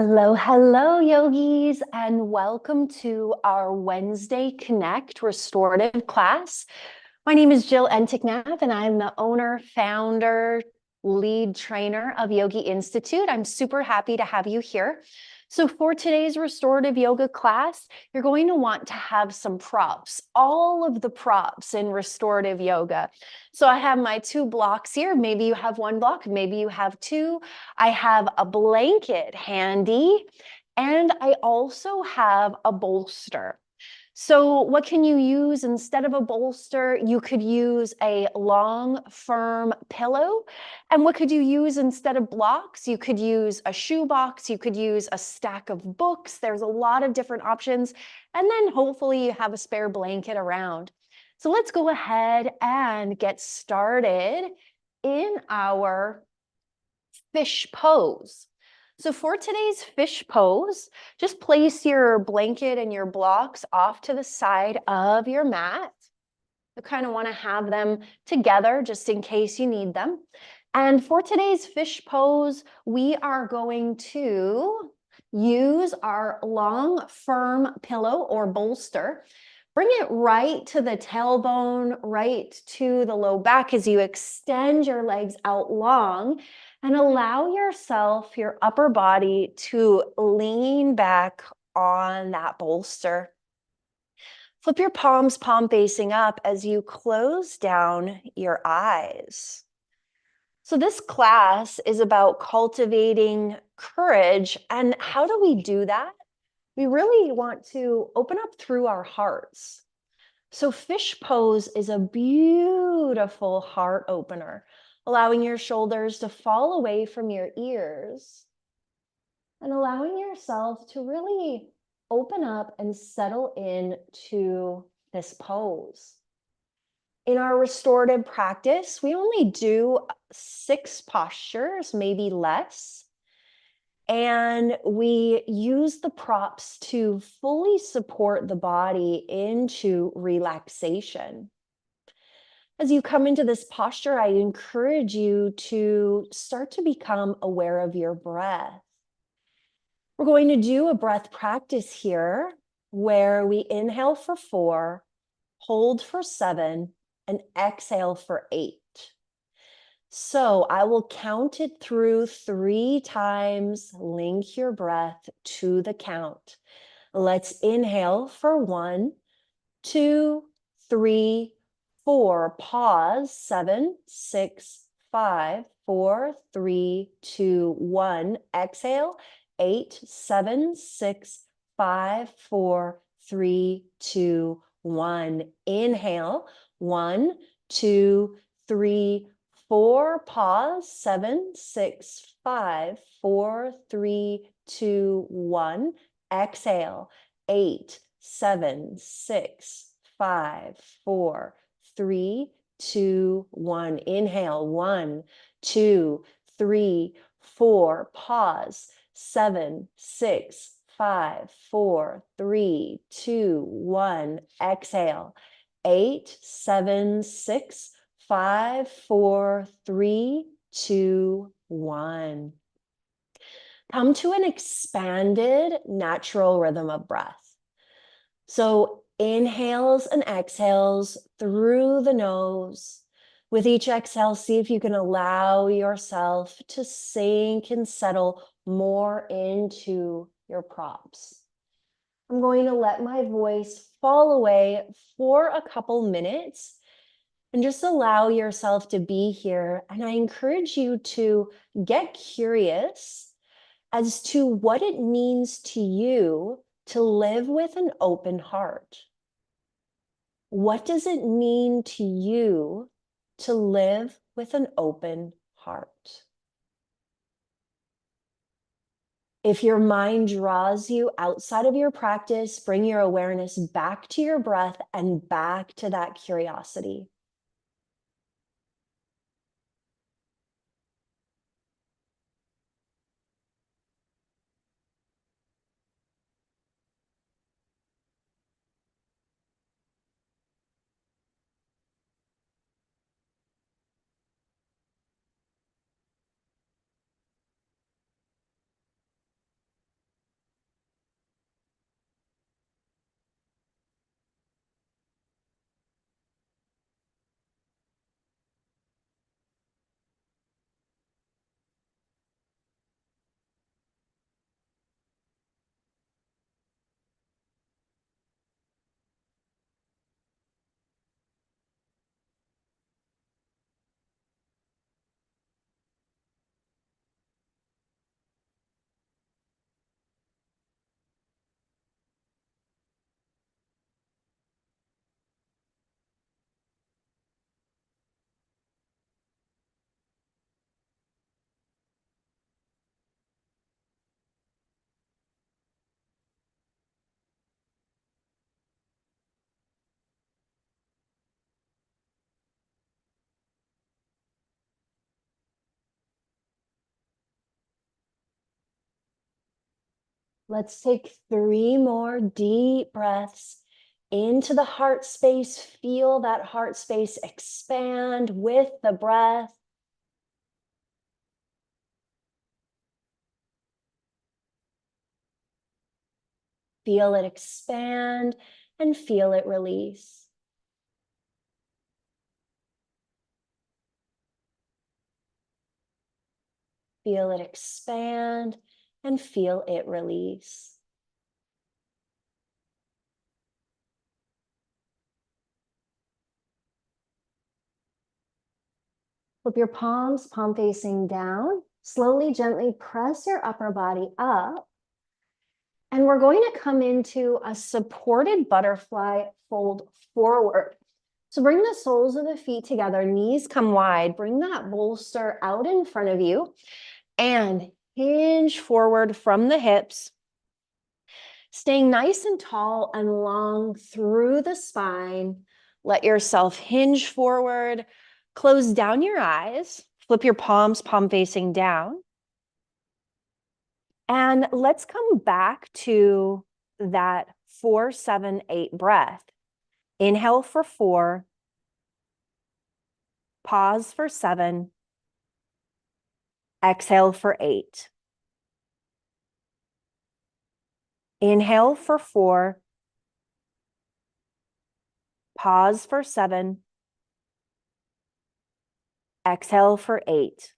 Hello, hello, yogis, and welcome to our Wednesday Connect restorative class. My name is Jill Entiknath, and I'm the owner, founder, lead trainer of Yogi Institute. I'm super happy to have you here. So for today's restorative yoga class, you're going to want to have some props, all of the props in restorative yoga. So I have my two blocks here. Maybe you have one block, maybe you have two. I have a blanket handy, and I also have a bolster. So what can you use instead of a bolster? You could use a long, firm pillow. And what could you use instead of blocks? You could use a shoe box. You could use a stack of books. There's a lot of different options. And then hopefully you have a spare blanket around. So let's go ahead and get started in our fish pose. So for today's fish pose, just place your blanket and your blocks off to the side of your mat. You kind of want to have them together just in case you need them. And for today's fish pose, we are going to use our long, firm pillow or bolster. Bring it right to the tailbone, right to the low back as you extend your legs out long and allow yourself, your upper body, to lean back on that bolster. Flip your palms, palm facing up as you close down your eyes. So this class is about cultivating courage. And how do we do that? We really want to open up through our hearts. So fish pose is a beautiful heart opener, allowing your shoulders to fall away from your ears and allowing yourself to really open up and settle into this pose. In our restorative practice, we only do 6 postures, maybe less. And we use the props to fully support the body into relaxation. As you come into this posture, I encourage you to start to become aware of your breath. We're going to do a breath practice here where we inhale for 4, hold for 7, and exhale for 8. So I will count it through 3 times. Link your breath to the count. Let's inhale for 1, 2, 3, 4. Pause. 7, 6, 5, 4, 3, 2, 1. Exhale. 8, 7, 6, 5, 4, 3, 2, 1. Inhale. 1, 2, 3, 4. Pause. 7, 6, 5, 4, 3, 2, 1. Exhale. 8, 7, 6, 5, 4, 3, 2, 1. Inhale. 1, 2, 3, 4. Pause. 7, 6, 5, 4, 3, 2, 1. Exhale. 8, 7, 6, 5, 4, 3, 2, 1. Come to an expanded natural rhythm of breath. So inhales and exhales through the nose. With each exhale, see if you can allow yourself to sink and settle more into your props. I'm going to let my voice fall away for a couple minutes and just allow yourself to be here. And I encourage you to get curious as to what it means to you to live with an open heart. What does it mean to you to live with an open heart? If your mind draws you outside of your practice, bring your awareness back to your breath and back to that curiosity. Let's take 3 more deep breaths into the heart space. Feel that heart space expand with the breath. Feel it expand and feel it release. Feel it expand and feel it release. Flip your palms, palm facing down. Slowly, gently press your upper body up. And we're going to come into a supported butterfly fold forward. So bring the soles of the feet together, knees come wide, bring that bolster out in front of you and hinge forward from the hips, staying nice and tall and long through the spine. Let yourself hinge forward, close down your eyes, flip your palms, palm facing down. And let's come back to that 4-7-8 breath. Inhale for 4, pause for 7, exhale for 8. Inhale for 4, pause for 7, exhale for 8.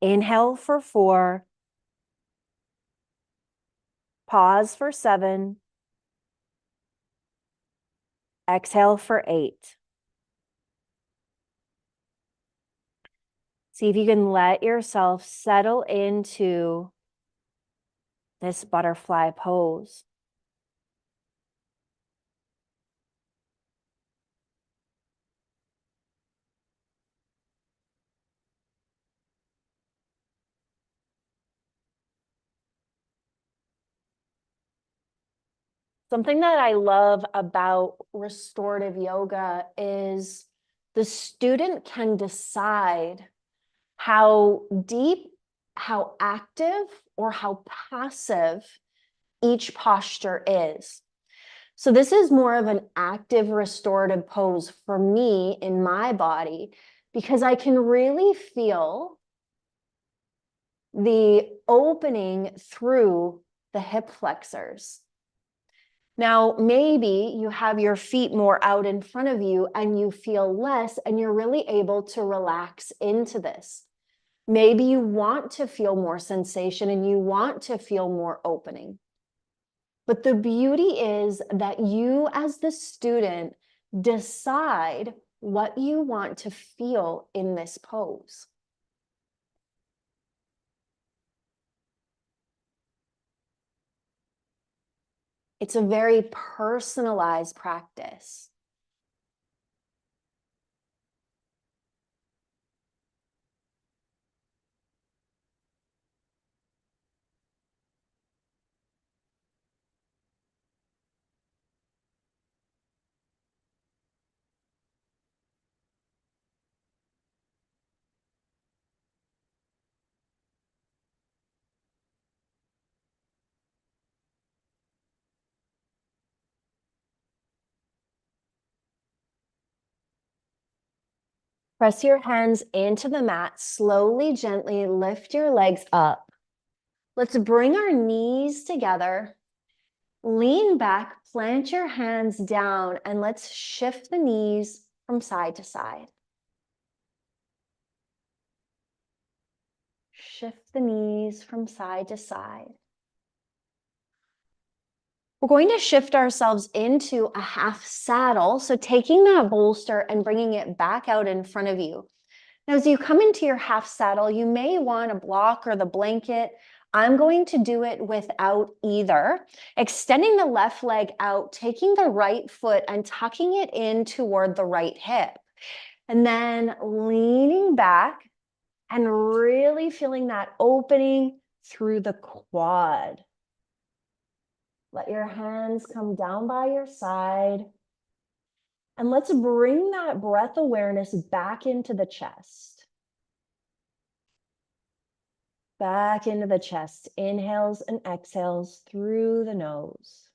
Inhale for 4, pause for 7, exhale for 8. See if you can let yourself settle into this butterfly pose. Something that I love about restorative yoga is the student can decide how deep, how active, or how passive each posture is. So this is more of an active restorative pose for me in my body because I can really feel the opening through the hip flexors. Now, maybe you have your feet more out in front of you and you feel less and you're really able to relax into this. Maybe you want to feel more sensation and you want to feel more opening. But the beauty is that you as the student decide what you want to feel in this pose. It's a very personalized practice. Press your hands into the mat, slowly, gently lift your legs up. Let's bring our knees together. Lean back, plant your hands down, and let's shift the knees from side to side. Shift the knees from side to side. We're going to shift ourselves into a half saddle. So taking that bolster and bringing it back out in front of you. Now, as you come into your half saddle, you may want a block or the blanket. I'm going to do it without either. Extending the left leg out, taking the right foot and tucking it in toward the right hip. And then leaning back and really feeling that opening through the quad. Let your hands come down by your side. And let's bring that breath awareness back into the chest. back into the chest. Inhales and exhales through the nose.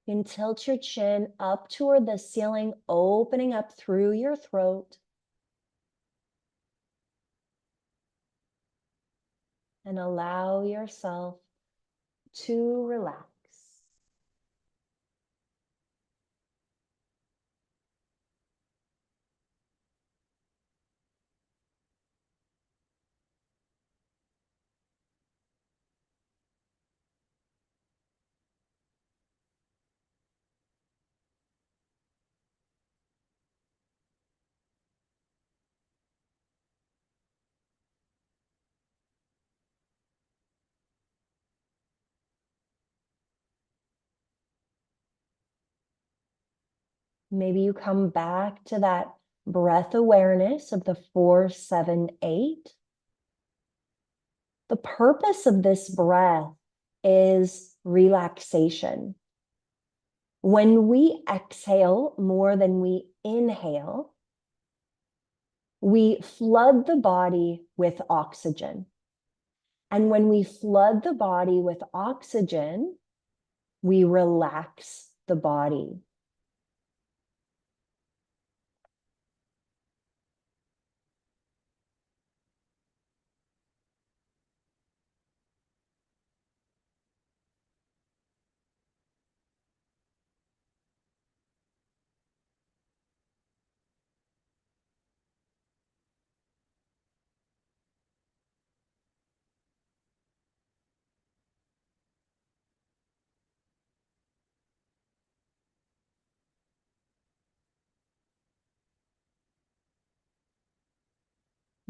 You can tilt your chin up toward the ceiling, opening up through your throat. And allow yourself to relax. Maybe you come back to that breath awareness of the 4-7-8. The purpose of this breath is relaxation. When we exhale more than we inhale, we flood the body with oxygen. And when we flood the body with oxygen, we relax the body.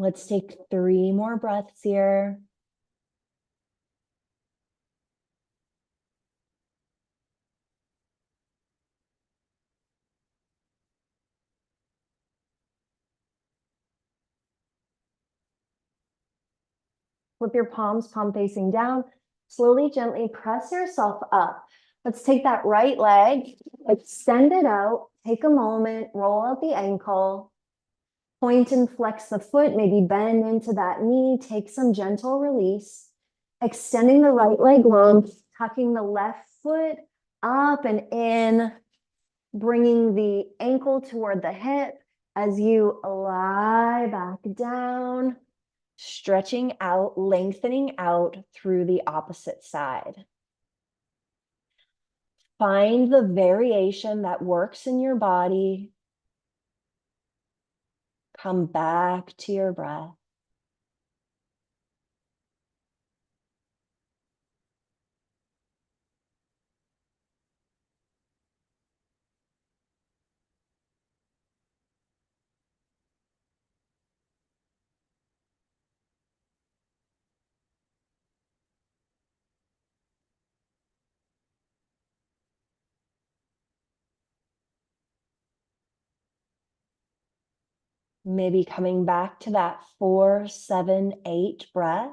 Let's take 3 more breaths here. Flip your palms, palm facing down. Slowly, gently press yourself up. Let's take that right leg, extend it out, take a moment, roll out the ankle, point and flex the foot, maybe bend into that knee, take some gentle release, extending the right leg long, tucking the left foot up and in, bringing the ankle toward the hip as you lie back down, stretching out, lengthening out through the opposite side. Find the variation that works in your body. Come back to your breath. Maybe coming back to that 4-7-8 breath.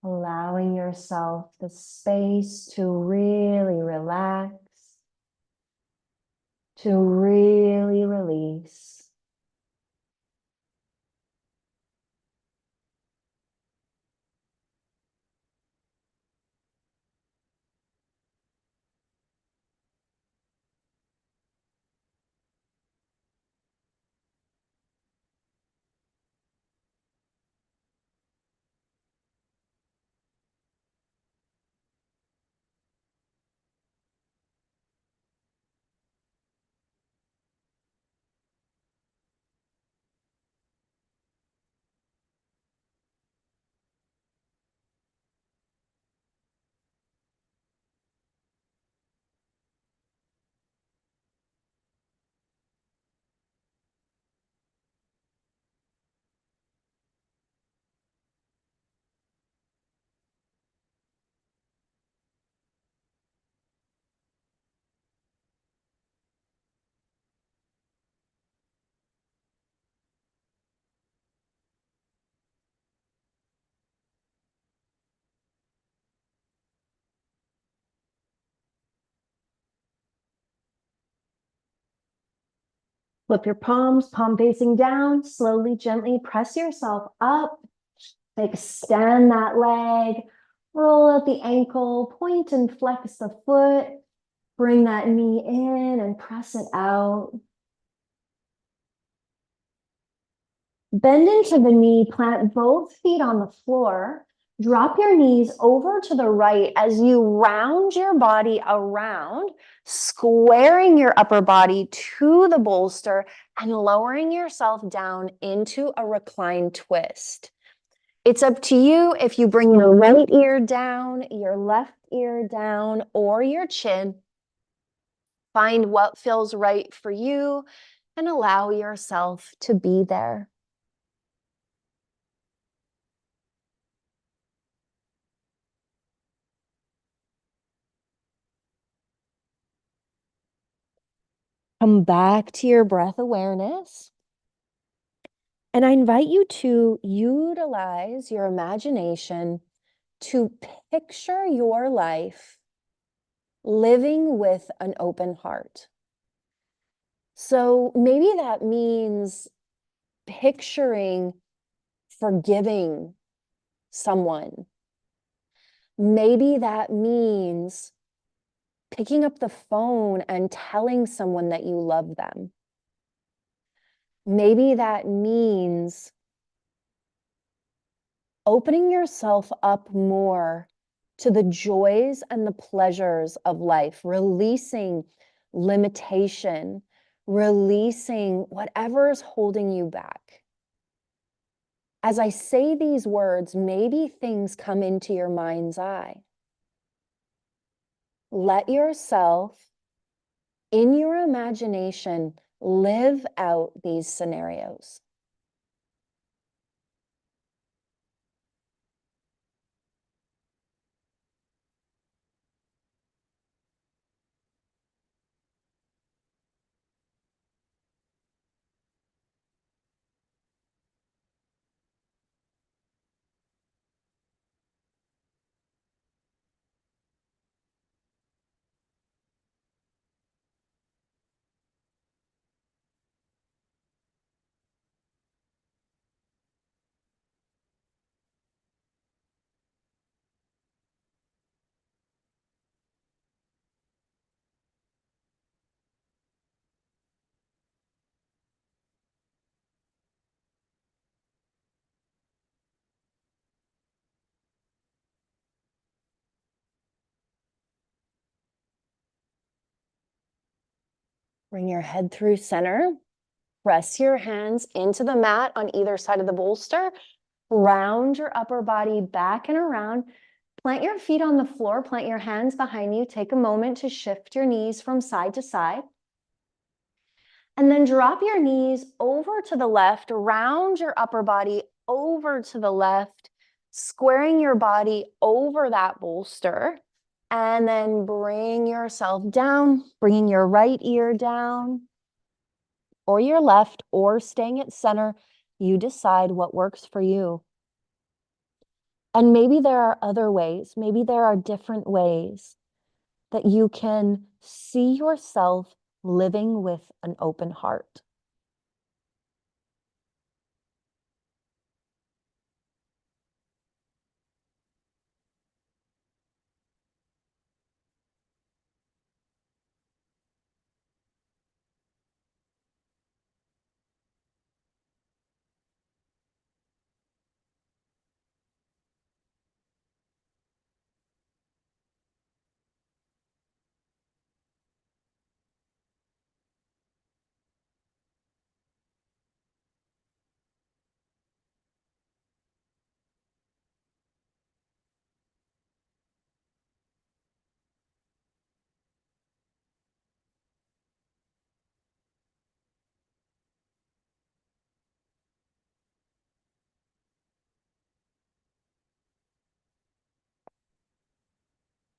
Allowing yourself the space to really relax, to really release. Flip your palms, palm facing down, slowly, gently press yourself up. Extend that leg, roll out the ankle, point and flex the foot. Bring that knee in and press it out. Bend into the knee, plant both feet on the floor. Drop your knees over to the right as you round your body around, squaring your upper body to the bolster and lowering yourself down into a reclined twist. It's up to you if you bring your right ear down, your left ear down, or your chin. Find what feels right for you and allow yourself to be there. Come back to your breath awareness. And I invite you to utilize your imagination to picture your life living with an open heart. So maybe that means picturing forgiving someone. Maybe that means picking up the phone and telling someone that you love them. Maybe that means opening yourself up more to the joys and the pleasures of life, releasing limitation, releasing whatever is holding you back. As I say these words, maybe things come into your mind's eye. Let yourself, in your imagination, live out these scenarios. Bring your head through center. Press your hands into the mat on either side of the bolster. Round your upper body back and around. Plant your feet on the floor. Plant your hands behind you. Take a moment to shift your knees from side to side. And then drop your knees over to the left. Round your upper body over to the left, squaring your body over that bolster. And then bring yourself down, bringing your right ear down, or your left, or staying at center. You decide what works for you. And maybe there are other ways, maybe there are different ways that you can see yourself living with an open heart.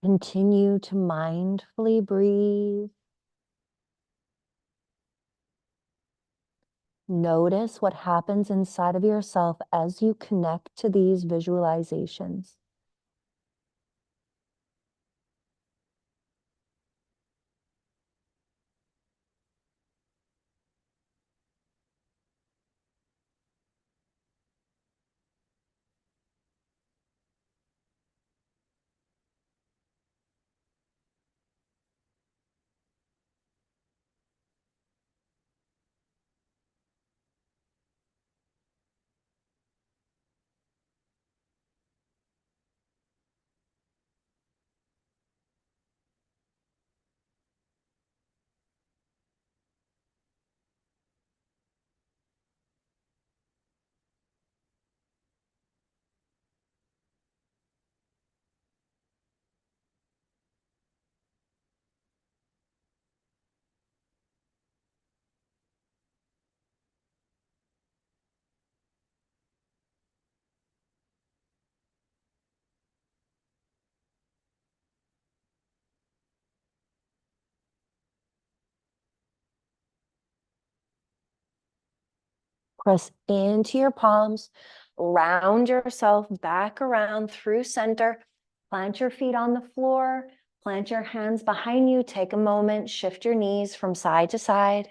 Continue to mindfully breathe. Notice what happens inside of yourself as you connect to these visualizations. Press into your palms, round yourself back around through center, plant your feet on the floor, plant your hands behind you, take a moment, shift your knees from side to side.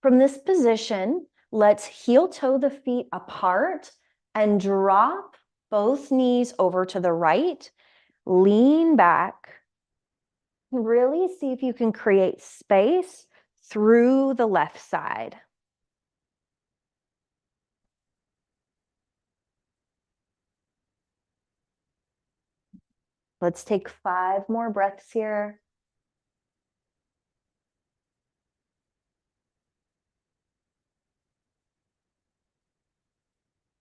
From this position, let's heel toe the feet apart and drop both knees over to the right, lean back. Really see if you can create space through the left side. Let's take 5 more breaths here.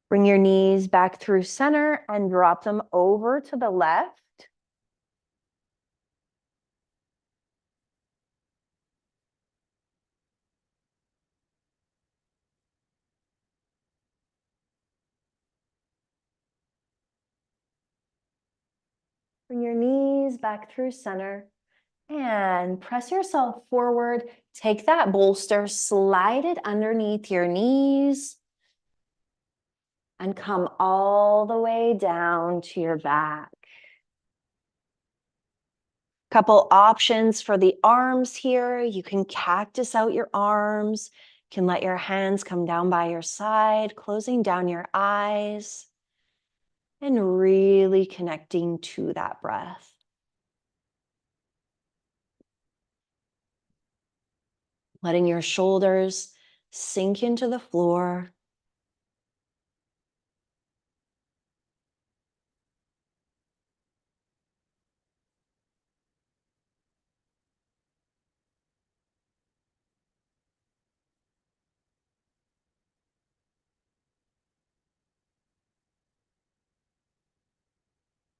Bring your knees back through center and drop them over to the left. Bring your knees back through center and press yourself forward. Take that bolster, slide it underneath your knees, and come all the way down to your back. Couple options for the arms here. You can cactus out your arms. You can let your hands come down by your side, closing down your eyes, and really connecting to that breath. Letting your shoulders sink into the floor.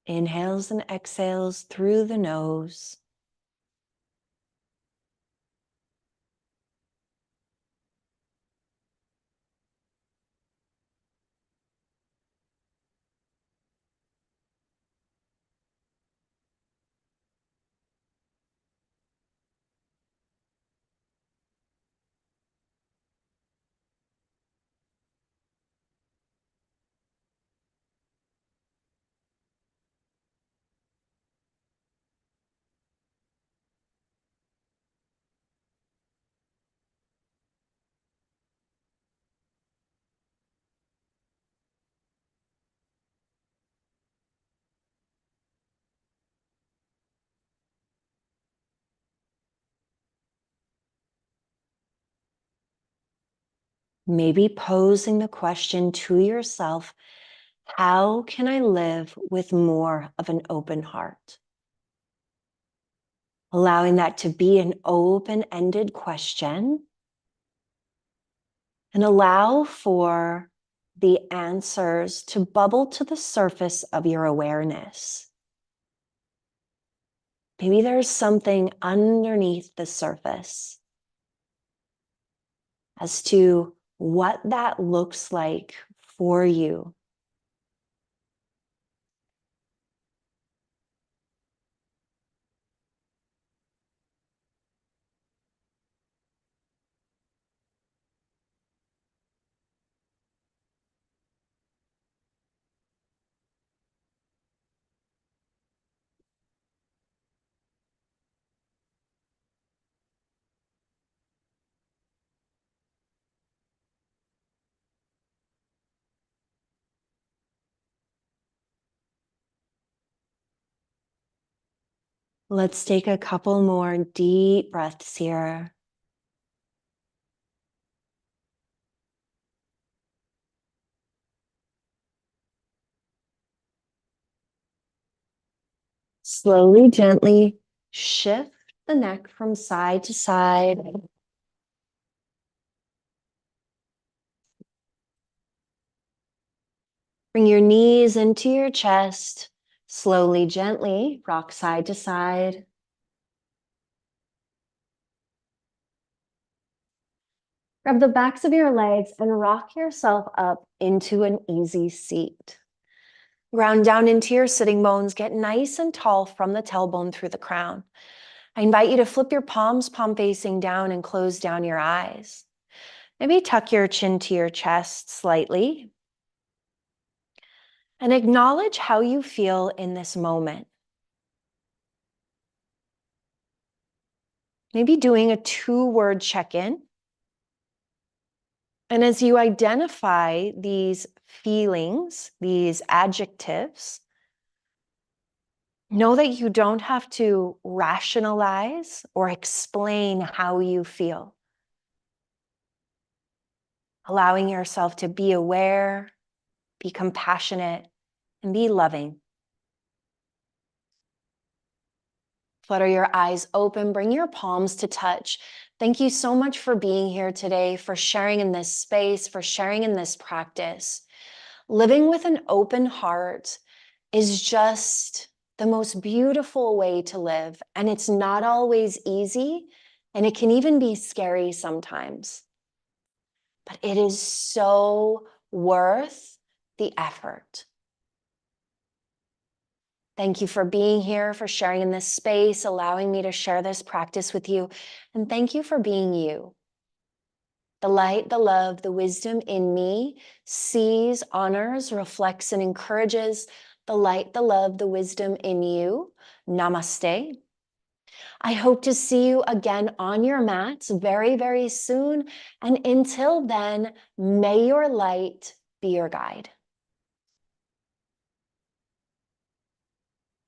Inhales and exhales through the nose. Maybe posing the question to yourself, how can I live with more of an open heart? Allowing that to be an open-ended question, and allow for the answers to bubble to the surface of your awareness. Maybe there's something underneath the surface as to what that looks like for you. Let's take a couple more deep breaths here. Slowly, gently shift the neck from side to side. Bring your knees into your chest. Slowly, gently rock side to side. Grab the backs of your legs and rock yourself up into an easy seat. Ground down into your sitting bones. Get nice and tall from the tailbone through the crown. I invite you to flip your palms, palm facing down, and close down your eyes. Maybe tuck your chin to your chest slightly. And acknowledge how you feel in this moment. Maybe doing a 2-word check-in. And as you identify these feelings, these adjectives, know that you don't have to rationalize or explain how you feel. Allowing yourself to be aware, be compassionate, and be loving. Flutter your eyes open, bring your palms to touch. Thank you so much for being here today, for sharing in this space, for sharing in this practice. Living with an open heart is just the most beautiful way to live, and it's not always easy, and it can even be scary sometimes. But it is so worth the effort. Thank you for being here, for sharing in this space, allowing me to share this practice with you. And thank you for being you. The light, the love, the wisdom in me sees, honors, reflects, and encourages the light, the love, the wisdom in you. Namaste. I hope to see you again on your mats very, very soon. And until then, may your light be your guide.